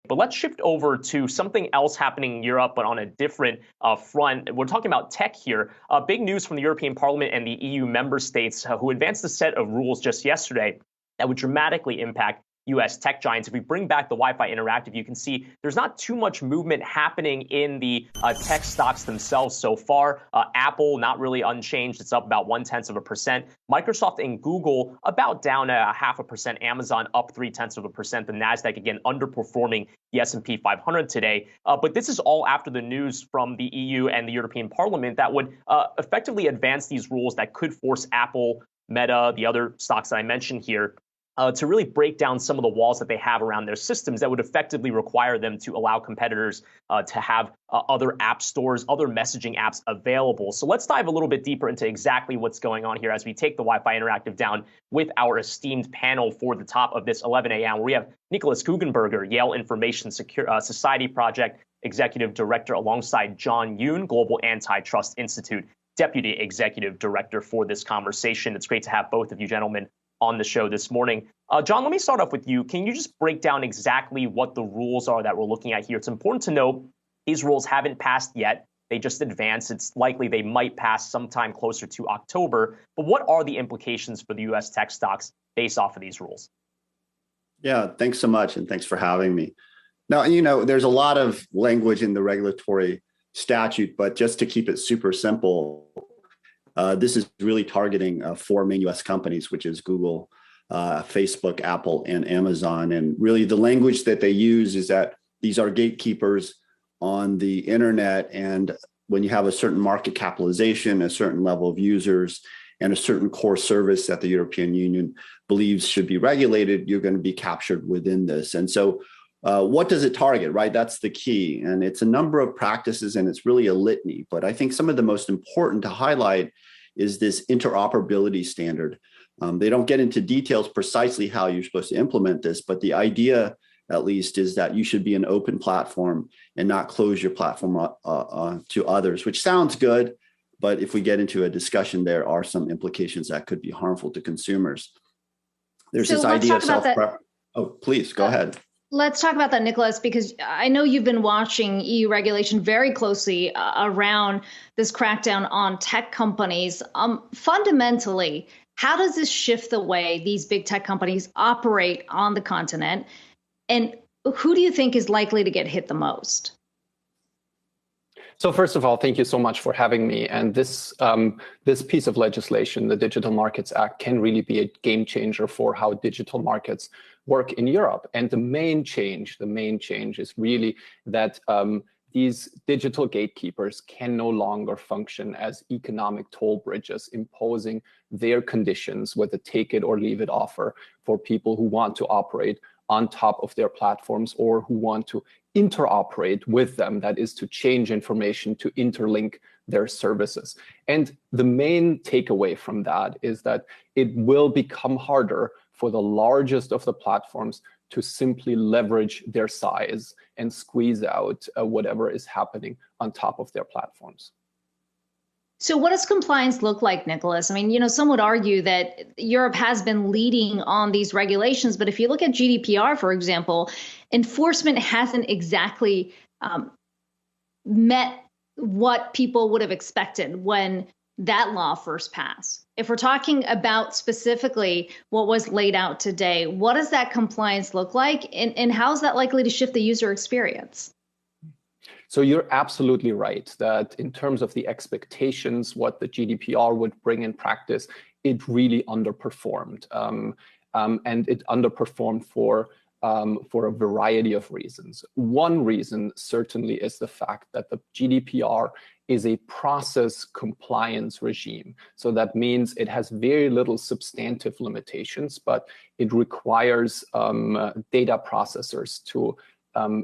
But let's shift over to something else happening in Europe, but on a different front. We're talking about tech here. Big news from the European Parliament and the EU member states who advanced a set of rules just yesterday that would dramatically impact U.S. tech giants. If we bring back the Wi-Fi Interactive, you can see there's not too much movement happening in the tech stocks themselves so far. Apple, not really unchanged. It's up about 0.1%. Microsoft and Google, about down 0.5%. Amazon, up 0.3%. The NASDAQ, again, underperforming the S&P 500 today. But this is all after the news from the EU and the European Parliament that would effectively advance these rules that could force Apple, Meta, the other stocks that I mentioned here, to really break down some of the walls that they have around their systems that would effectively require them to allow competitors to have other app stores, other messaging apps available. So let's dive a little bit deeper into exactly what's going on here as we take the Wi-Fi Interactive down with our esteemed panel for the top of this 11 a.m. where we have Nikolas Guggenberger, Yale Information Society Project Executive Director, alongside John Yoon, Global Antitrust Institute Deputy Executive Director, for this conversation. It's great to have both of you gentlemen on the show this morning. John, let me start off with you. Can you just break down exactly what the rules are that we're looking at here? It's important to note these rules haven't passed yet. They just advanced. It's likely they might pass sometime closer to October. But what are the implications for the U.S. tech stocks based off of these rules? Yeah, thanks so much. And thanks for having me. Now, there's a lot of language in the regulatory statute, but just to keep it super simple, this is really targeting four main U.S. companies, which is Google, Facebook, Apple, and Amazon. And really the language that they use is that these are gatekeepers on the internet. And when you have a certain market capitalization, a certain level of users, and a certain core service that the European Union believes should be regulated, you're going to be captured within this. And so what does it target, right? That's the key. And it's a number of practices, and it's really a litany. But I think some of the most important to highlight is this interoperability standard. They don't get into details precisely how you're supposed to implement this, but the idea, at least, is that you should be an open platform and not close your platform to others, which sounds good. But if we get into a discussion, there are some implications that could be harmful to consumers. There's this idea of self-preference. Oh, please, go ahead. Let's talk about that, Nikolas, because I know you've been watching EU regulation very closely around this crackdown on tech companies. Fundamentally, how does this shift the way these big tech companies operate on the continent? And who do you think is likely to get hit the most? So first of all, thank you so much for having me. And this piece of legislation, the Digital Markets Act, can really be a game changer for how digital markets work in Europe. And the main change is really that these digital gatekeepers can no longer function as economic toll bridges, imposing their conditions with a take it or leave it offer for people who want to operate on top of their platforms or who want to interoperate with them, that is to change information, to interlink their services. And the main takeaway from that is that it will become harder for the largest of the platforms to simply leverage their size and squeeze out whatever is happening on top of their platforms. So what does compliance look like, Nikolas? I mean, some would argue that Europe has been leading on these regulations, but if you look at GDPR, for example, enforcement hasn't exactly met what people would have expected when that law first passed. If we're talking about specifically what was laid out today, what does that compliance look like, and how is that likely to shift the user experience? So you're absolutely right that in terms of the expectations, what the GDPR would bring in practice, it really underperformed. And it underperformed for a variety of reasons. One reason certainly is the fact that the GDPR is a process compliance regime. So that means it has very little substantive limitations, but it requires data processors to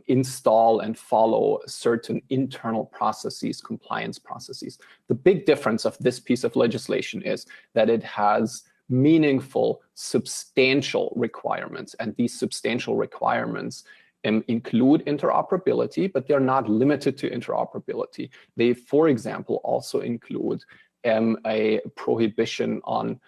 install and follow certain internal processes, compliance processes. The big difference of this piece of legislation is that it has meaningful, substantial requirements. And these substantial requirements include interoperability, but they're not limited to interoperability. They, for example, also include a prohibition on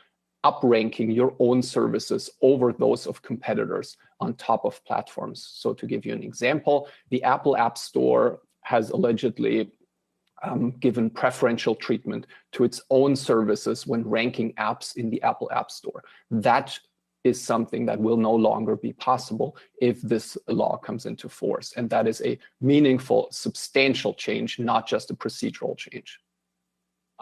upranking your own services over those of competitors on top of platforms. So to give you an example, the Apple App Store has allegedly given preferential treatment to its own services when ranking apps in the Apple App Store. That is something that will no longer be possible if this law comes into force. And that is a meaningful, substantial change, not just a procedural change.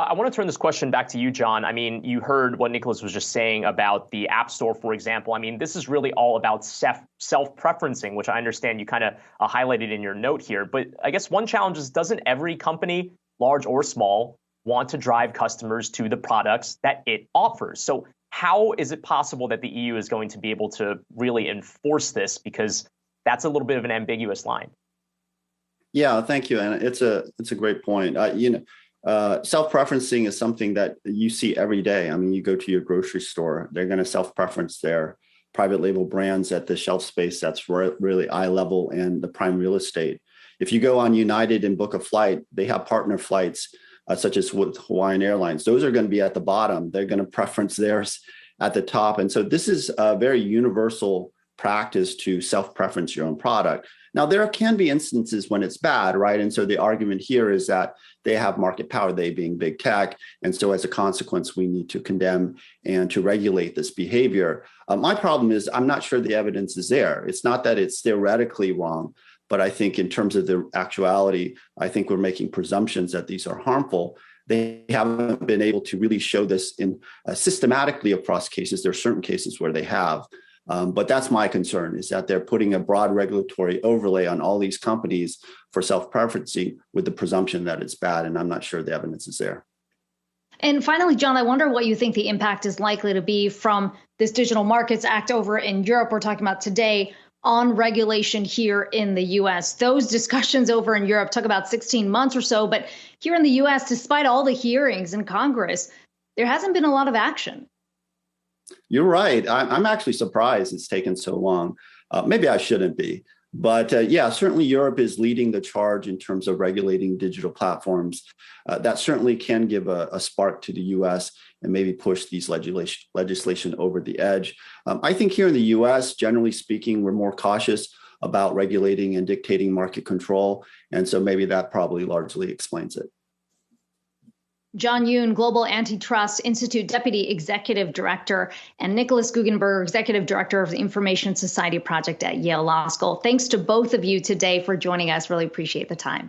I want to turn this question back to you, John. I mean, you heard what Nikolas was just saying about the App Store, for example. I mean, this is really all about self-preferencing, which I understand you kind of highlighted in your note here. But I guess one challenge is, doesn't every company, large or small, want to drive customers to the products that it offers? So how is it possible that the EU is going to be able to really enforce this? Because that's a little bit of an ambiguous line. Yeah, thank you. And it's a great point. Self-preferencing is something that you see every day. I mean, you go to your grocery store, they're going to self-preference their private label brands at the shelf space that's really eye level and the prime real estate. If you go on United and book a flight, they have partner flights such as with Hawaiian Airlines. Those are going to be at the bottom. They're going to preference theirs at the top. And so this is a very universal practice to self-preference your own product. Now, there can be instances when it's bad, right? And so the argument here is that they have market power, they being big tech. And so as a consequence, we need to condemn and to regulate this behavior. My problem is I'm not sure the evidence is there. It's not that it's theoretically wrong, but I think in terms of the actuality, I think we're making presumptions that these are harmful. They haven't been able to really show this in systematically across cases. There are certain cases where they have. But that's my concern, is that they're putting a broad regulatory overlay on all these companies for self-preferencing with the presumption that it's bad. And I'm not sure the evidence is there. And finally, John, I wonder what you think the impact is likely to be from this Digital Markets Act over in Europe we're talking about today on regulation here in the U.S. Those discussions over in Europe took about 16 months or so. But here in the U.S., despite all the hearings in Congress, there hasn't been a lot of action. You're right. I'm actually surprised it's taken so long. Maybe I shouldn't be. But yeah, certainly Europe is leading the charge in terms of regulating digital platforms. That certainly can give a spark to the U.S. and maybe push these legislation over the edge. I think here in the U.S., generally speaking, we're more cautious about regulating and dictating market control. And so maybe that probably largely explains it. John Yoon, Global Antitrust Institute Deputy Executive Director, and Nikolas Guggenberger, Executive Director of the Information Society Project at Yale Law School. Thanks to both of you today for joining us. Really appreciate the time.